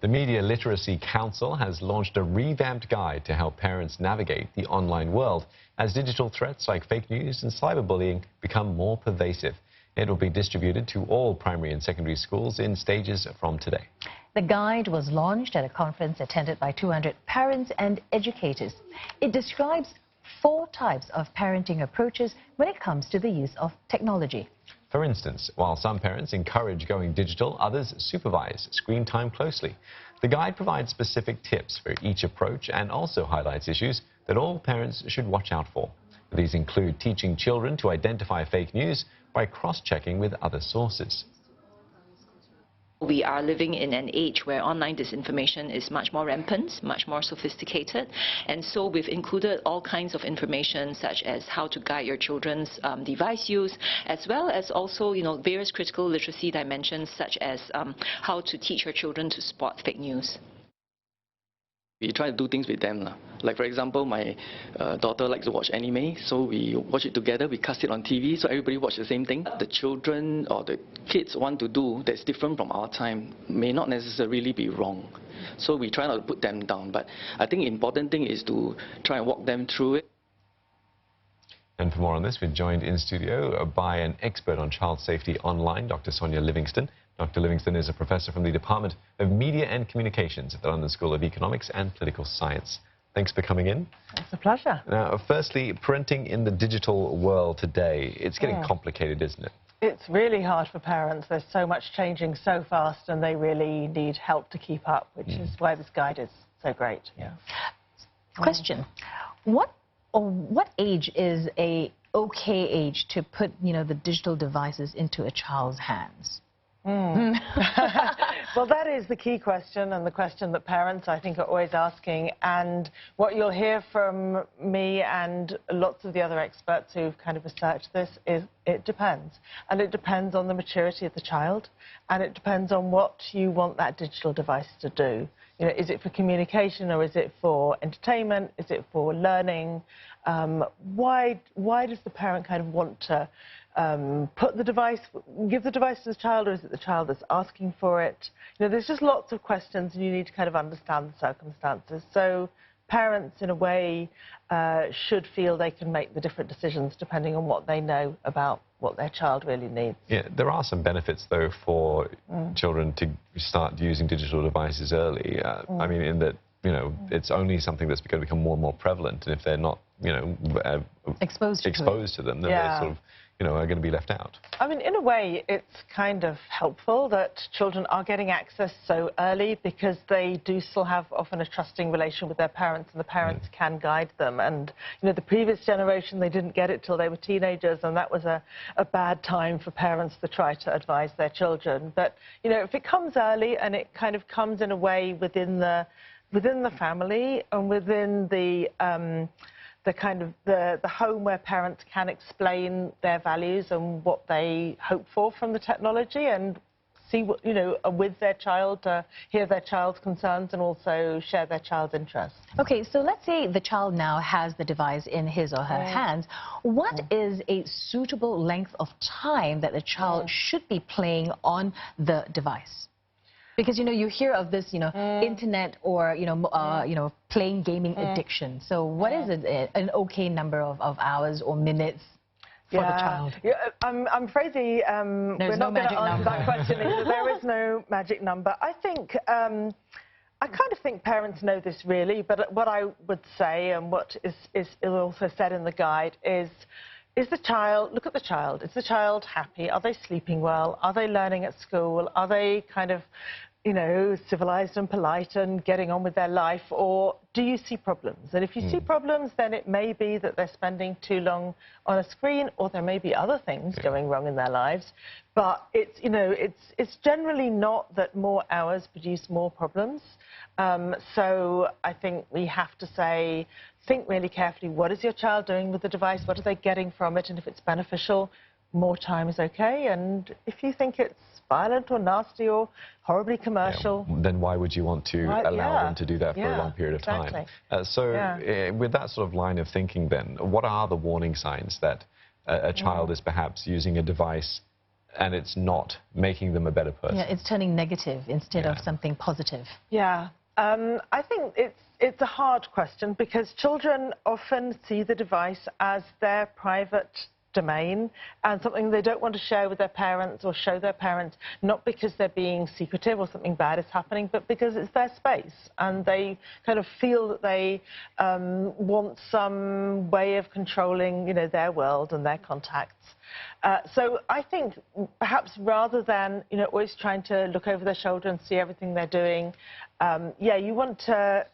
The Media Literacy Council has launched a revamped guide to help parents navigate the online world as digital threats like fake news and cyberbullying become more pervasive. It will be distributed to all primary and secondary schools in stages from today. The guide was launched at a conference attended by 200 parents and educators. It describes 4 types of parenting approaches when it comes to the use of technology. For instance, while some parents encourage going digital, others supervise screen time closely. The guide provides specific tips for each approach and also highlights issues that all parents should watch out for. These include teaching children to identify fake news by cross-checking with other sources. We are living in an age where online disinformation is much more rampant, much more sophisticated, and so we've included all kinds of information such as how to guide your children's device use, as well as also, various critical literacy dimensions such as how to teach your children to spot fake news. We try to do things with them. Like, for example, my daughter likes to watch anime, so we watch it together, we cast it on TV, so everybody watch the same thing. The children or the kids want to do that's different from our time may not necessarily be wrong. So we try not to put them down, but I think the important thing is to try and walk them through it. And for more on this, we're joined in studio by an expert on child safety online, Dr. Sonia Livingstone. Dr. Livingstone is a professor from the Department of Media and Communications at the London School of Economics and Political Science. Thanks for coming in. It's a pleasure. Now, firstly, parenting in the digital world today, it's getting complicated, isn't it? It's really hard for parents. There's so much changing so fast, and they really need help to keep up, which is why this guide is so great. Yeah. Question: What age is a okay age to put, the digital devices into a child's hands? Well, that is the key question, and the question that parents, I think, are always asking. And what you'll hear from me and lots of the other experts who've kind of researched this is it depends. And it depends on the maturity of the child, and it depends on what you want that digital device to do. Is it for communication, or is it for entertainment? Is it for learning? Why does the parent kind of want to give the device to the child, or is it the child that's asking for it? There's just lots of questions, and you need to kind of understand the circumstances. So parents, in a way, should feel they can make the different decisions depending on what they know about what their child really needs. Yeah, there are some benefits, though, for children to start using digital devices early. I mean, in that, it's only something that's going to become more and more prevalent, and if they're not, exposed to them, then they're sort of, are going to be left out. I mean, in a way, it's kind of helpful that children are getting access so early, because they do still have often a trusting relation with their parents, and the parents can guide them. And, the previous generation, they didn't get it till they were teenagers, and that was a bad time for parents to try to advise their children. But, if it comes early, and it kind of comes in a way within the family and within the home, where parents can explain their values and what they hope for from the technology, and see what, with their child, hear their child's concerns and also share their child's interests. Okay, so let's say the child now has the device in his or her hands. What is a suitable length of time that the child should be playing on the device? Because, you hear of this, internet or, playing gaming addiction. So what is an okay number of hours or minutes for the child? Yeah, I'm afraid we're not going to answer that question either. There is no magic number. I think, I kind of think parents know this really, but what I would say, and what is also said in the guide, is the child, look at the child. Is the child happy? Are they sleeping well? Are they learning at school? Are they kind of, civilized and polite and getting on with their life? Or do you see problems? And if you see problems, then it may be that they're spending too long on a screen, or there may be other things going wrong in their lives. But it's, it's generally not that more hours produce more problems. So I think we have to think really carefully, what is your child doing with the device? What are they getting from it? And if it's beneficial, more time is okay. And if you think it's violent or nasty or horribly commercial, then why would you want to allow them to do that for a long period of time? With that sort of line of thinking, then, what are the warning signs that a child is perhaps using a device and it's not making them a better person. Yeah, it's turning negative instead of something positive. Yeah. I think it's a hard question because children often see the device as their private domain and something they don't want to share with their parents or show their parents, not because they're being secretive or something bad is happening, but because it's their space and they kind of feel that they want some way of controlling, you know, their world and their contacts. So I think perhaps rather than, you know, always trying to look over their shoulder and see everything they're doing, yeah, you want to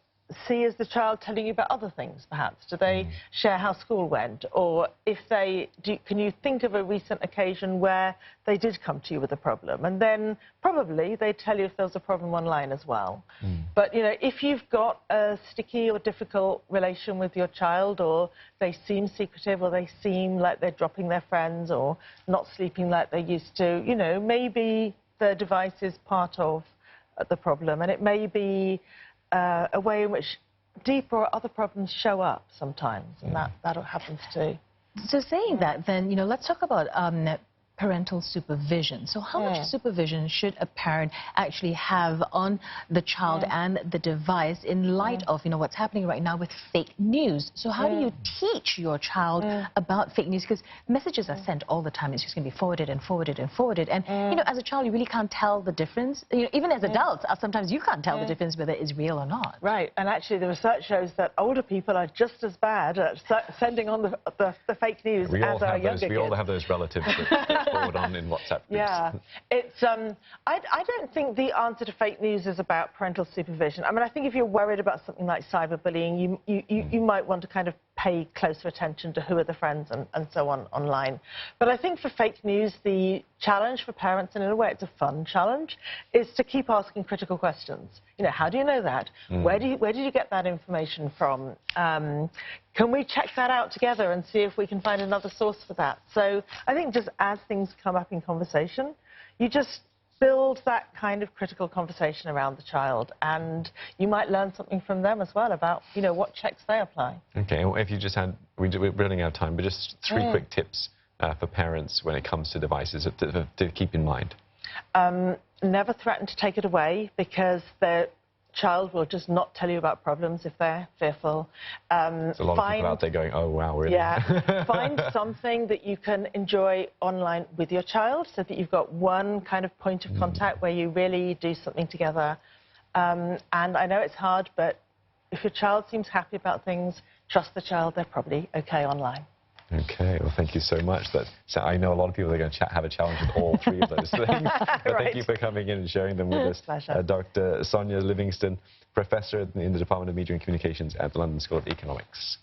see is the child telling you about other things, perhaps? Do they share how school went? Or if they can you think of a recent occasion where they did come to you with a problem? And then probably they tell you if there was a problem online as well. But, you know, if you've got a sticky or difficult relation with your child, or they seem secretive, or they seem like they're dropping their friends or not sleeping like they used to, you know, maybe the device is part of the problem, and it may be a way in which deeper or other problems show up sometimes, and that happens too. So saying that, then, you know, let's talk about parental supervision. So how much supervision should a parent actually have on the child and the device in light of, you know, what's happening right now with fake news? So how do you teach your child about fake news? Because messages are sent all the time. It's just going to be forwarded and forwarded and forwarded. And, you know, as a child, you really can't tell the difference. You know, even as adults, sometimes you can't tell the difference whether it's real or not. Right. And actually, the research shows that older people are just as bad at sending on the fake news as our younger kids. We all have those relatives that forward on in WhatsApp groups. Yeah, it's I don't think the answer to fake news is about parental supervision. I mean, I think if you're worried about something like cyberbullying, you might want to kind of pay closer attention to who are the friends and so on online. But I think for fake news, the challenge for parents, and in a way it's a fun challenge, is to keep asking critical questions. You know, how do you know that? Where did you get that information from? Can we check that out together and see if we can find another source for that? So I think just as things come up in conversation, you just build that kind of critical conversation around the child, and you might learn something from them as well about, you know, what checks they apply. Okay, well, if you just had, we're running out of time, but just 3 quick tips for parents when it comes to devices to keep in mind. Never threaten to take it away, because the child will just not tell you about problems if they're fearful. There's a lot of people out there going, oh, wow, really? Yeah. Find something that you can enjoy online with your child, so that you've got one kind of point of contact where you really do something together. And I know it's hard, but if your child seems happy about things, trust the child, they're probably okay online. Okay, well, thank you so much. So I know a lot of people are going to have a challenge with all 3 of those things. But thank you for coming in and sharing them with us. Pleasure. Dr. Sonia Livingstone, Professor in the Department of Media and Communications at the London School of Economics.